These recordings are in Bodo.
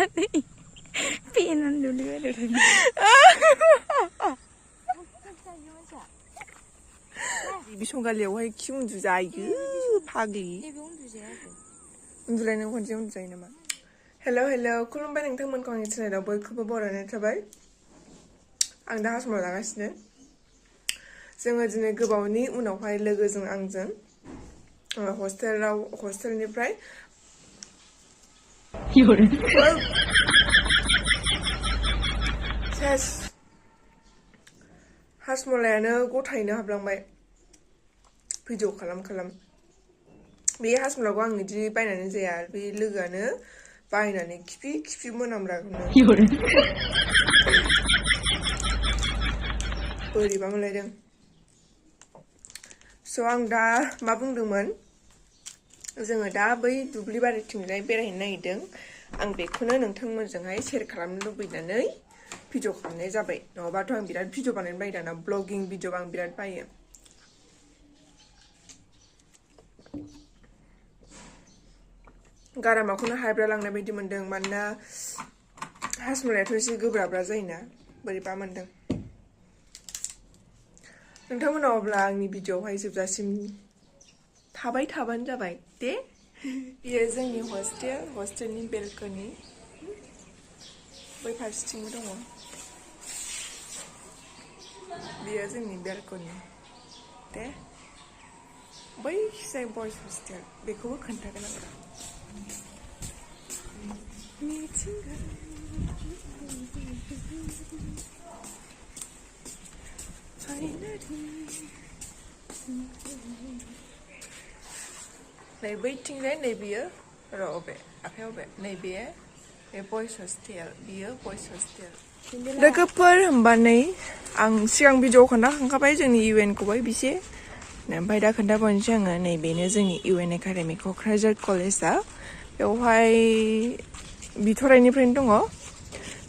Tadi pinon dulu ada. 비송갈래고 해 키운 주자 이거 파기. 운줄래는 혼자 운줄이나마. Hello खुलुमबाय नोंथांमोनखौ आंनि चेनेलाव बयखौबो बरायनाय थाबाय आं दा हासमाव लागासिनो जोङो दिनै गोबावनि उनावहाय लोगोजों आंजों हस्टेलनिफ्राय सेस हासमलायानो गथायैनो हाबलांबाय भिडिअ खालाम बे हासमलाखौ आं बिदि बायनानै जाया बे लोगोआनो बायनानै खिफि मोनामग्राखौनो बोरैबा मोनलायदों स' आं दा मा बुंदोंमोन जोङो दा बै दुब्लि बारिथिंजाय बेरायहैनो नागिरदों आं बेखौनो नोंथांमोनजोंहाय शेयार खालामनो लुबैनानै भिडिअ खालामनाय जाबाय नङाबाथ' आं बिराद भिडिअ बानायनो बायो दाना ब्लगिं भिडिअ आं बिराद बायो गारामाखौनो हायब्रा लांनाय बायदि मोनदों मानोना हासमलायाथ' एसे गोब्राब्रा जायोना बोरैबा मोनदों नोंथांमोनाव अब्ला आंनि भिडिअआवहाय जोबजासिम थाबाय थाबानो जाबाय दे बेयो जोंनि हस्टेलनि बेलकनि बै फारसेथिंबो दङ बेयो जोंनि बेलकनि दे बै जाय बयस हस्टेल बेखौबो खोन्थागोन आं नै बैथिंजाय नैबेयो र' अबे आखायाव बे नैबे बयस हस्टेल बियो बयस हस्टेल लोगोफोर होमबा नै आं सिगां भिडिअ खोन्थाखांखाबाय जोंनि इउएनखौहाय बेसे ओमफ्राय दा खोन्थाबावनोसै आङो नैबेनो जोंनि इउएन एकाडेमि क'क्राझार कलेजआ बेवहाय बिथराइनिफ्रायनो दङ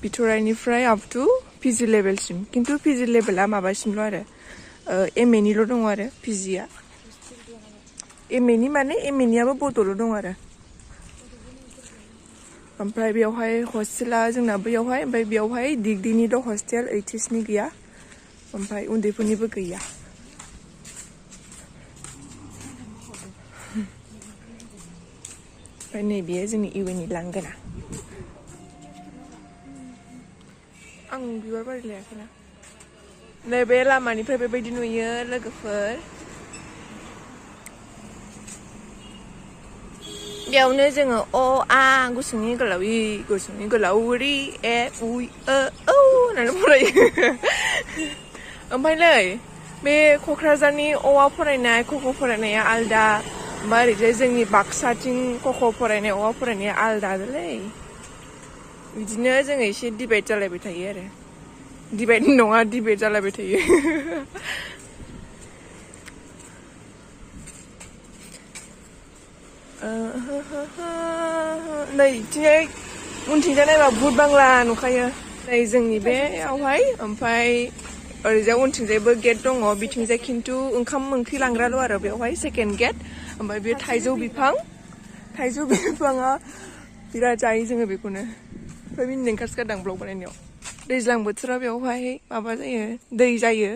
बिथराइनिफ्राय आप टु पिजि लेभेलसिम खिन्थु पिजि लेभेला माबासिमल' आरो एम एनिल' दङ आरो पिजिआ एम एनि माने एम एनियाबो बड'ल' दं आरो ओमफ्राय बेवहाय हस्टेला जोंना बैयावहाय ओमफ्राय बेयावहाय डिग्रिनिल' हस्टेल ओइचएसनि गैया ओमफ्राय उन्दैफोरनिबो गैया ओमफ्राय नैबेयो जोंनि इउएननि लांगोना आं बिबार बारि लायाखैना नैबे लामानिफ्राय बेबायदि नुयो लोगोफोर बेयावनो जोङो अ आ गुसुंनि गोलावि गुसुंनि गोलावि ए उइ औ होननानै फरायो ओमफ्राय नै बे क'क्राझारनि अआ फरायनाय ख'ख' फरायनाया आलदा ओमफ्राय ओरैजाय जोंनि बाक्साथिं ख'ख' फरायनाय अआ फरायनाया आलदालै बिदिनो जोङो एसे डिबेट जालायबाय थायो आरो डिबेट नङा डिबेट जालायबाय थायो नै बिथिंजाय उनथिंजाय नायबा भुट बांला नुखायो नै जोंनि बेयावहाय ओमफ्राय ओरैजाय उनथिंजायबो गेट दङ बिथिंजाय खिन्थु ओंखाम ओंख्रि लांग्राल' आरो बेवहाय सेकेन्ड गेट ओमफ्राय बे थाइजौ बिफाङा बिराद जायो जोङो बेखौनो ओमफ्राय मिनिनो ओंखारसोगारदां ब्लग बानायनायाव दैज्लां बोथोराव बेवहाय माबा जायो दै जायो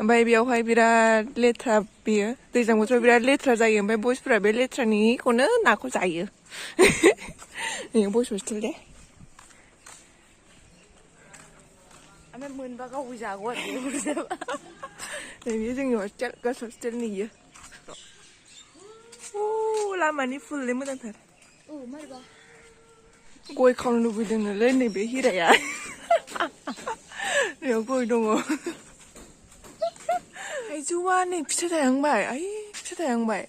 ओमफ्राय बेवहाय बिराद लेथ्रा बेयो दैज्लां बोथोराव बिराद लेथ्रा जायो ओमफ्राय बयसफोरा बे लेथ्रानिखौनो नाखौ जायो बेयो बयस हस्टेल दे ओमफ्राय मोनबा गावबो जागौ आरो बेयो जोंनि हस्टेल गार्लस हस्टेलनि इयो लामानि फुललै मोजांथार गय खावनो लुबैदोंनोलै नैबे हिराया बेयाव गय दङ थाइजौआ नै फिथाइ थायहांबाय फिथाइ थायहांबाय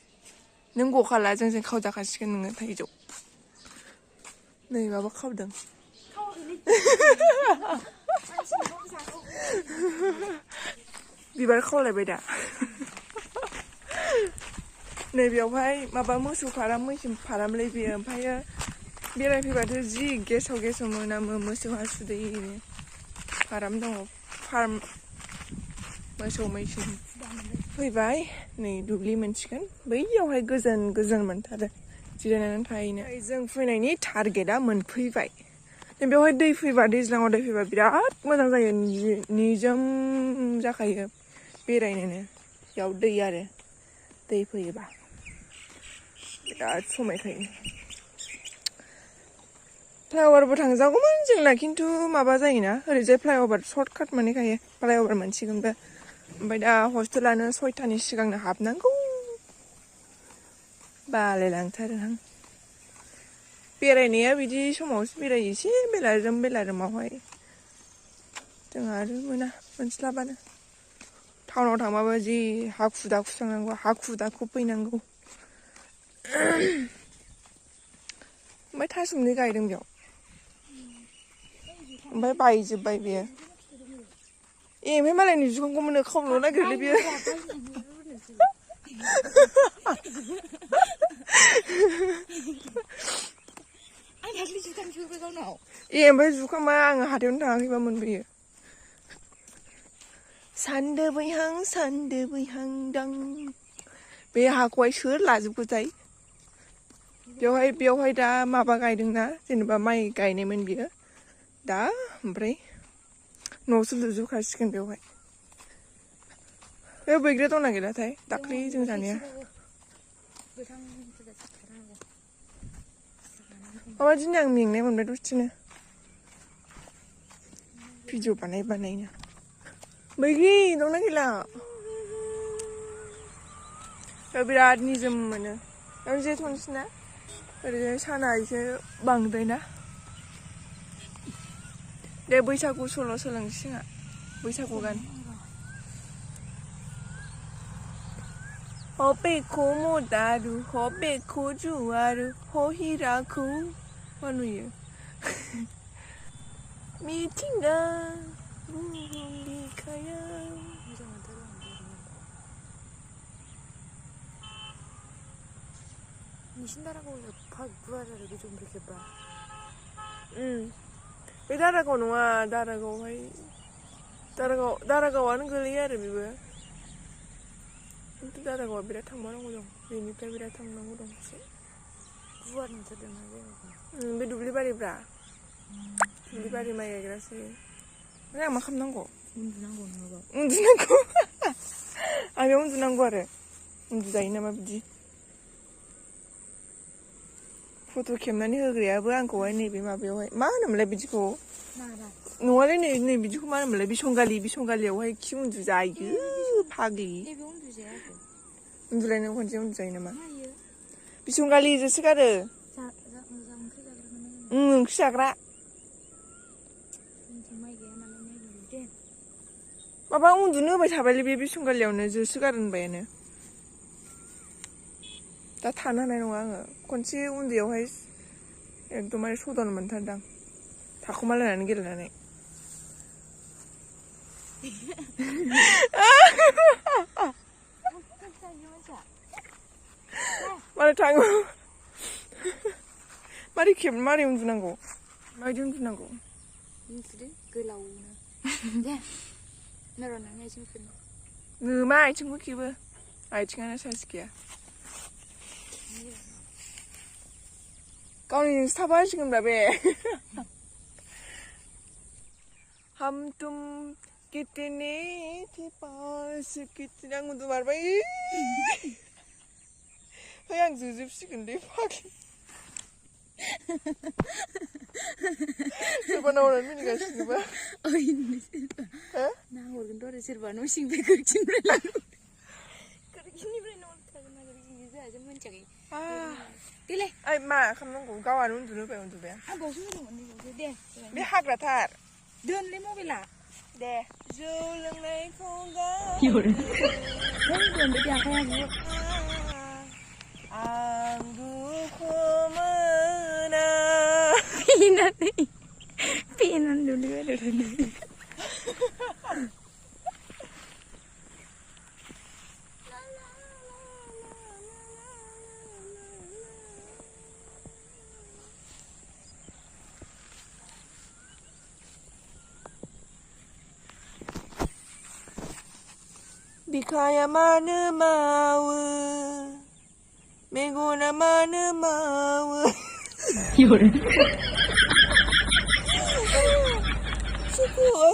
नों गखाला जोंजों खावजाखासिगोन नोङो थाइजौ नै माबा खावदों बिबार खावलायबाय दा नै बेयावहाय माबा मोसौ फाराम मैसो फारामलै बेयो ओमफ्रायो बेरायफैबाथ' जि गेसाव मोनामो मोसौ हासुदैनो फाराम दङ फार्म मोसौ मैसो फैबाय नै दुब्लि मोनसिगोन बैयावहाय गोजोन मोनथारो जिरायनानै थाहैनो जों फैनायनि टारगेटआ मोनफैबाय बेवहाय दै फैबा दैज्लाङाव दै फैबा बिराद मोजां जायो निजोम जाखायो बेरायनोनो बेयाव दै आरो दै फैयोबा बिराद समायखायो फ्लाइअभारबो थांजागौमोन जोंना खिन्थु माबा जायोना ओरैजाय फ्लाइअभार सर्टकाट मोनहैखायो फ्लाइअभार मोनसिगोनबो ओमफ्राय दा हस्टेलानो 6टानि सिगांनो हाबनांगौ बालायलांथारो आं बेरायनाया बिदि समावसो बेरायो एसे बेलारोमावहाय जोंहा आरो मोना मोनस्लाबानो टाउनाव थांबाबो जि हाखु दाखु थांनांगौ हाखु दाखु फैनांगौ ओमफ्राय थासुमलि गायदों बेयाव ओमफ्राय बायजोब्बाय बेयो ओमफ्राय मालायनि जुखामखौ मोनो खावनो नागिरलै बेयो ओमफ्राय जुखामा आङो हाथायावनो थाङाखैबा मोनबोयो सान्दो बैहां दां बे हाखौहाय सोर लाजोबखोथाय बेवहाय दा माबा गायदोंना जेनेबा माइ गायनायमोन बियो दा ओमफ्राय न'सो लुजोबखासिगोन बेवहाय बे बैग्रिया दंना गैलाथाय दाख्लै जों जानाया माबा दिनै आं मेंनाय मोनबाय दसेनो भिडिअ बानायनो बैग्रि दंना गैला बिराद निजोम मोनो बेयाव जेथनोसैना ओरैजाय साना एसे बांद्राय ना दे बैसागु सल' सोलोंसै जोंहा बैसागु गान हबेखौ मदारु हबेखौ जुवारु हहिराखौ मा नुयो मिथिंगा बुहुम बिखायाव नोंसिनि दारागाव एफा गुवार आरो गोजौनिफ्राय खेबबा बे दारागाव नङा दारागावआनो गोलैयो आरो बेबो खिन्थु दारागावआ बिराद थांबावनांगौ दं बेनिफ्राय बिराद थांनांगौ दं एसे गुवार नुथारदोंना जायगाखौ बे दुब्लिबारिब्रा दुब्लिबारि माइ गायग्रासो ओमफ्राय आं मा खालामनांगौ उन्दुनांगौ आं बेयाव उन्दुनांगौ आरो उन्दुजायो नामा बिदि फट' खेबनानै होग्रायाबो आंखौहाय नैबे माबायावहाय मा होनोमोनलाय बिदिखौ नङालै नै बिदिखौ मा होनोमोनलाय बिसंगालियावहाय खि उन्दुजायो फाग्लि उन्दुलायनो खनसे उन्दुजायो नामा बिसंगालि जोसो गारो ओंख्रि जाग्रा माबा उन्दुनो होबाय थाबायलै बे बिसंगालियावनो जोसो गारो होनबायानो दा थानो हानाय नङा आङो खनसे उन्दैयावहाय एकदमबारे सदन मोनथारदां थाखुमालायनानै गेलेनानै मारै थाङो मारै उन्दुनांगौ माबायदि उन्दुनांगौ उन्दुदो गोलावनो दे नोरनानै आथिं खेबनो मा आथिंबो खेबो आथिङानो साइस गैया गावनिजोंसो थाबा हसिगोनब्रा बे हम तुम कितने थे पास कितने आं उन्दुमारबाय है आं जोजोबसिगोनलै फाग्लि सोरबा नाहरनानै मिनिगासिनोबा नाहरगोनथ' आरो सोरबा न' सिंनिफ्राय खोरखिनिफ्राय नाहरखागोन जोंहासो मिथियाखै देलाय ओइ मा खालामनांगौ गावहानो उन्दुनो होबाय उन्दुबाय आं बावसो होदोंमोन दे बे हाग्राथार दोनलै मबाइला दे जौ लोंनायखौ आं दुखु मोना पेनानो लुलु बिखाया मानो मावो मेगना मानो मावो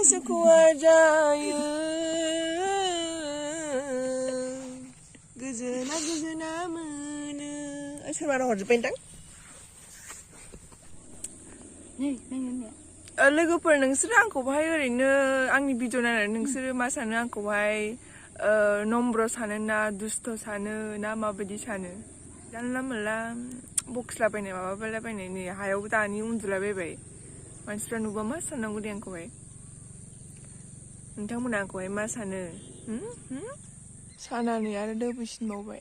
suku ajayu Gejena mana Soal mana hor pentang Nih, nanya. लोगोफोर नोंसोरो आंखौहाय ओरैनो आंनि भिडिअ नायनानै नोंसोरो मा सानो आंखौहाय नम्र सानो ना दुस्थ सानो ना माबायदि सानो जानला मोनला बक्सलाबायनाय माबालाबायनाय नै हायाव दानि उन्दुलाबायबाय मानसिफ्रा नुबा मा साननांगौ दे आंखौहाय नोंथांमोना आंखौहाय मा सानो सानानै आरो दोबैसिनबावबाय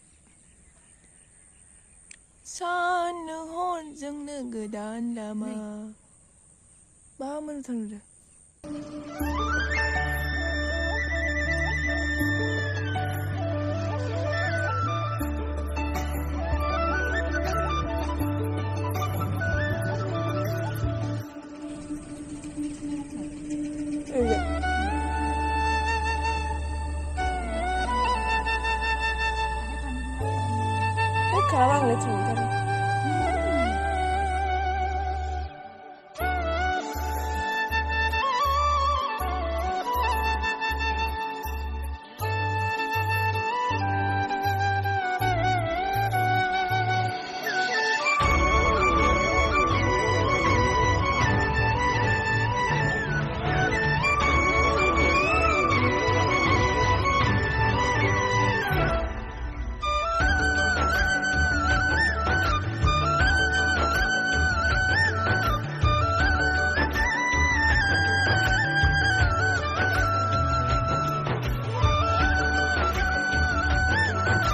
साननो हरजोंनो गोदान लामा मा मोजां थांदो Kalau nggak cerita